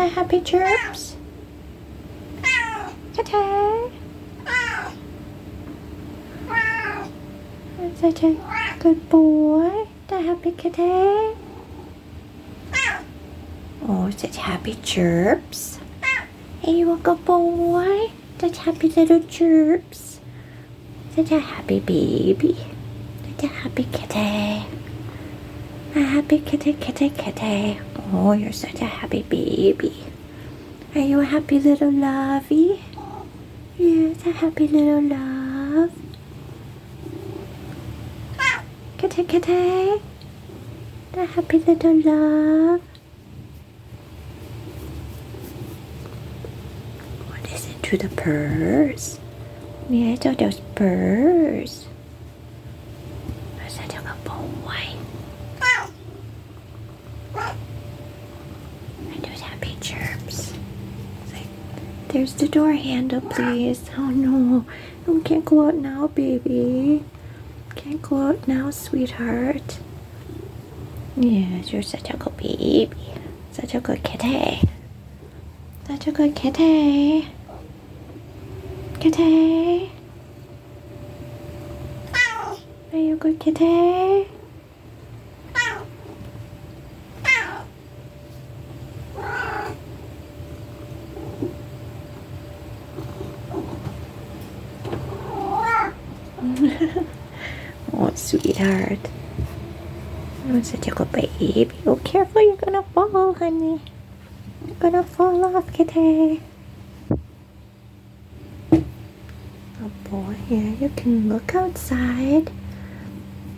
that happy chirps? Kitty. Such a good boy. The happy kitty. Oh, such happy chirps. Hey, you a good boy. Such happy little chirps. Such a happy baby. Such a happy kitty. A happy kitty, kitty, kitty. Oh, you're such a happy baby. Are you a happy little lovey? Yes, a happy little love. Kitty, kitty. The happy little love. Listen to the birds. Yes, all those birds. You're such a good boy. And those happy chirps. There's the door handle, please. Oh no, we can't go out now, baby. Can't go out now, sweetheart. Yes, you're such a good baby. Such a good kitty. Such a good kitty. Kitty. Are you a good kitty? Oh, sweetheart. You're such a good baby. Oh, careful, you're gonna fall, honey. You're gonna fall off, kitty. Oh boy, yeah, you can look outside.